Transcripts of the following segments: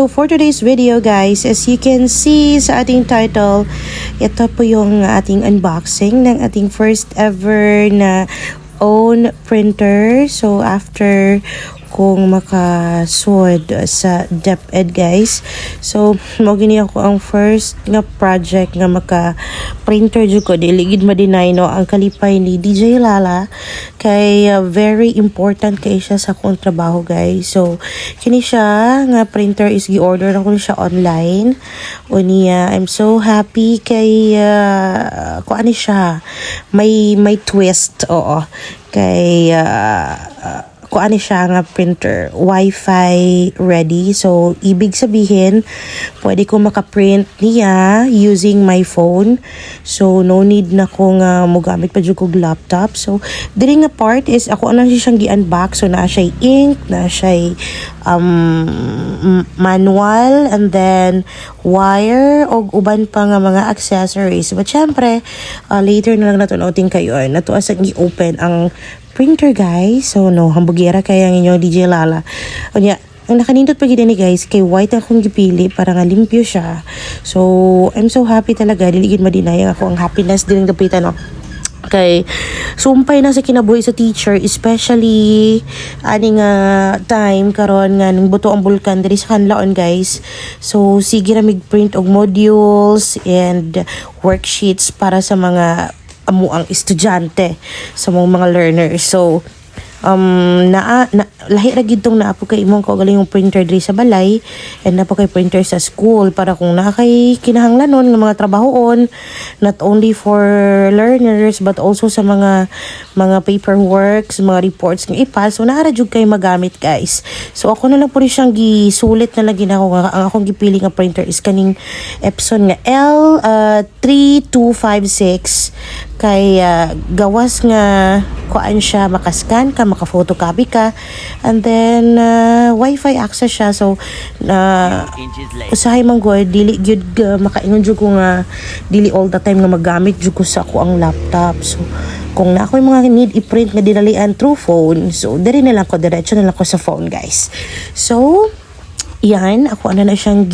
So for today's video guys, as you can see sa ating title, ito po yung ating unboxing ng ating first ever na own printer. So after kung makasud sa DepEd guys, so mo gini ako ang first nga project nga maka printer jud ko, dili gid ma-deny no ang kalipay ni DJ Lala kay very important kay siya sa akong trabaho guys. So kini siya nga printer is gi-order na ko siya online unya. I'm so happy kay kuan siya may twist, oo, kay kuan siya nga printer, Wi-Fi ready. So ibig sabihin pwede ko maka-print niya using my phone. So no need na ko nga mogamit pa jud kog laptop. So diri nga part is ako ana siyang gi-unbox. So naa siya ink, naa siya manual, and then wire og uban pa nga mga accessories. But syempre later na lang nato nauting kayo nato asa gi-open ang printer guys. So no, hambugera kaya ang inyong DJ Lala. Unya, ang nakanindot pa gid ni guys kay white akong gipili para nga limpyo siya. So I'm so happy talaga, dili gid ma-deny ako ang happiness dining dapitan no. Kay sumpay na sa kinabuhi sa teacher, especially aning time karon nga nang buto ang bulkan diri sa Kanlaon guys. So sige ra mig print og modules and worksheets para sa mga ang estudyante sa mga learners. So lahi ra gid tong naapo kay imong kaugaling yung printer diri sa balay and napo kay printer sa school para kung naa kay kinahanglanon ng mga trabahoon, not only for learners but also sa mga paperwork, mga reports nga ipas. So naa ra jud kay magamit guys. So ako na lang po rin siyang gisulit na lagi na ako nga ang akong gipili nga printer is kaning Epson nga L3256 kay gawas nga kuan siya, makascan ka, maka-photocopy ka, and then Wi-Fi access siya. So usahay man gud dili gyud makaingon jud ko nga dili all the time nga magamit jud ko sa ako ang laptop. So kung na ako yung mga need i-print nga dinalian through phone, so diri na lang ko, diretso na lang ko sa phone guys. So yan, ako na siyang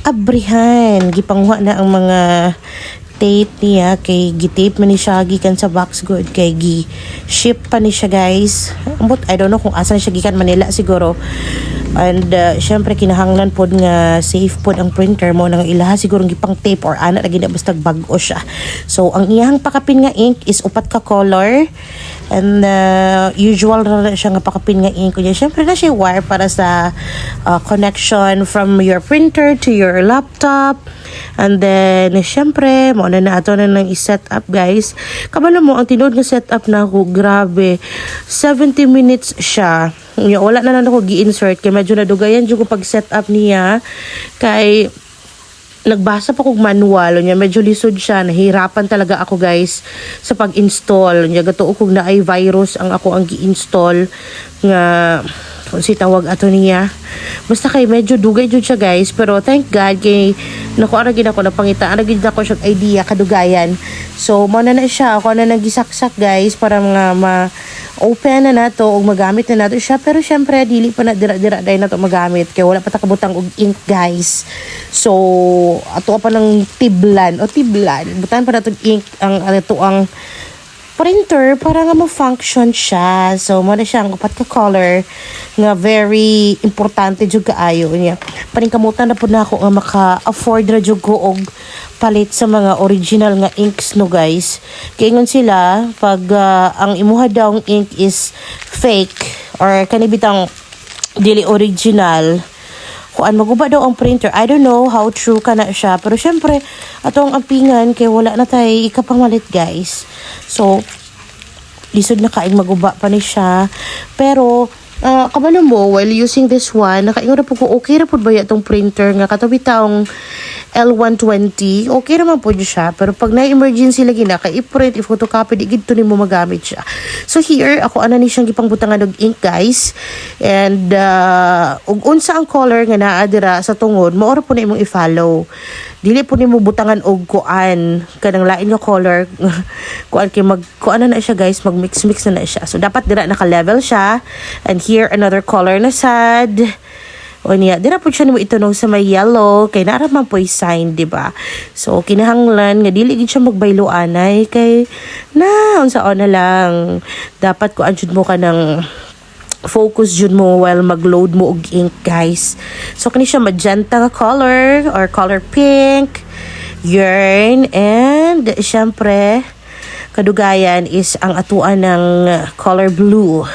abrihan, gipangwa na ang mga tape niya, kay gitape man ni siya gikan sa box good, kay gi-ship pa ni siya guys. But I don't know kung asa na siya gikan, Manila siguro. And syempre kinahanglan pod nga safe pod ang printer mo nang ilaha siguro gipang tape or ana ra gid basta bag-o siya. So ang iyang pakapin nga ink is upat ka color, and usual na siya nga pakapin nga ink kunya. Syempre na siya wire para sa connection from your printer to your laptop. And then syempre mo na ato na nang i-set up guys. Kabalo mo ang tinuod nga setup na ako, grabe 70 minutes siya. Wala na ako gi-insert kay medyo nadugayan jud ko pag setup niya, kay nagbasa pa kog manual nya, medyo lisod siya, nahirapan talaga ako guys sa pag-install nya. Gatuo kog na ay virus ang ako ang gi-install nga kung si tawag ato niya. Basta kay medyo dugay jud siya guys, pero thank God kay nakuha gid ako, napangitaan na gid ako siya idea kadugayan. So mo na siya, ako na nagisaksak guys para mga open na nato o magamit na nato siya. Pero syempre dili pa na dira-dira dai nato magamit kay wala pa ta kabutang og ink guys. So ato pa ng tiblan butan pa nato ink ang ato ang printer para nga mo-function siya. So mo na siya ang upat ka color nga very importante jud kaayo niya. Paningkamutan na pud na ako nga maka-afford ra jud ko og palit sa mga original nga inks no guys. Kay ingon sila pag ang imuha daw ang ink is fake or kanibitang dili original, kuan maguba daw ang printer. I don't know how true kana siya, pero syempre ato ang ampingan kay wala na tay ikapamalit guys. So lisod na kaing maguba pa ni siya. Pero kabalo mo, while using this one, nakaingon na po ko okay ra pud ba itong printer nga katabi taong L120, okay naman po siya. Pero pag na-emergency lagi na, kay i-print, i-photocopy, di gid ni mo magamit siya. So here, ako ana ni siyang gipangbutangan og ink guys. And ug unsa ang color nga naa dira sa tungod, mao ra po na imong i-follow. Dili po nimo butangan og kuan kanang lain nga color. Kuan kay kuan na siya guys, mag mix na siya. So dapat dira naka-level siya. And here another color na sad. O niya, di na po siya nimo itanong sa may yellow, kay naaraman po sign, di ba? So, kinahanglan, nga dili gid siya magbaylo anay, kay na, unsaon na lang, dapat ko anjud mo ka ng focus jud mo while mag-load mo og ink, guys. So, kani siya magenta nga color, or color pink, yarn, and syempre, kadugayan is ang atuan ng color blue.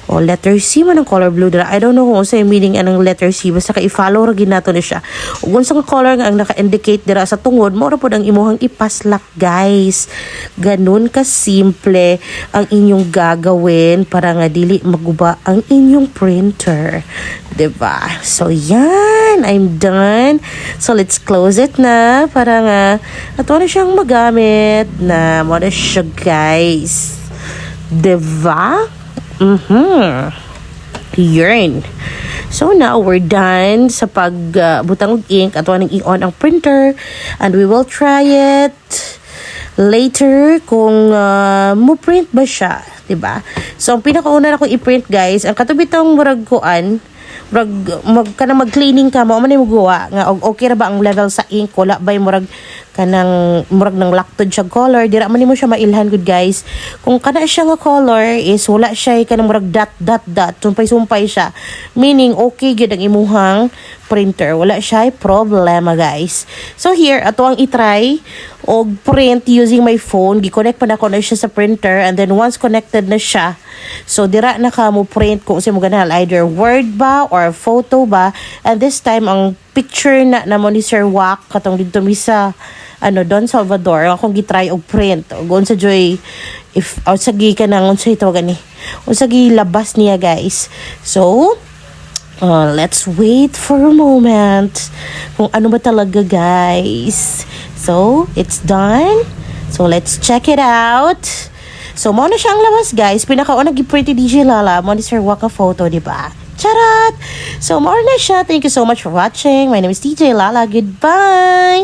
O letter C man ang color blue dira. I don't know kung sa meaning anong letter C, basta ka i-follow ra gid nato na siya. Ug unsa nga color nga ang naka-indicate dira sa tungod, mao ra pud ang imuhang ipaslak, guys. Ganun ka simple ang inyong gagawin para nga dili maguba ang inyong printer. 'Di ba? So yan, I'm done. So let's close it na para nga ato na siyang magamit na mo na siya, guys. 'Di ba? Yarn. So now we're done sa pagbutang og ink at wanang i-on ang printer, and we will try it later kung mo print ba siya, 'di ba? So ang pinakauna na ko i-print, guys, ang katubitang murag kuan, mag-cleaning ka mo man mo gawa nga okay ra ba ang level sa ink, wala bay murag murag ng lactod siya color, dira man nimo siya mailhan, good guys. Kung kana siya nga color is wala siya kanang murag dot sumpay siya, meaning okay gyud ang imuhang printer, wala siya problema, guys. So here ato ang i-try og print using my phone. Gi-connect pa na ko na siya sa printer, and then once connected na siya, so dira na ka mo print kung sa mo ganahal, either word ba or photo ba. And this time ang picture na mo ni Sir Wack katong dito mi sa Don Salvador, akong gitry og print og unsa joy if sagi ka nang unsa ito gani unsagi labas niya, guys. So let's wait for a moment kung ano ba talaga, guys. So it's done, so let's check it out. So mo na siyang labas, guys. Pinakauna gi-print ni DJ Lala mo ni Sir Wack photo, di ba? Charot! So more na siya. Thank you so much for watching. My name is DJ Lala. Goodbye!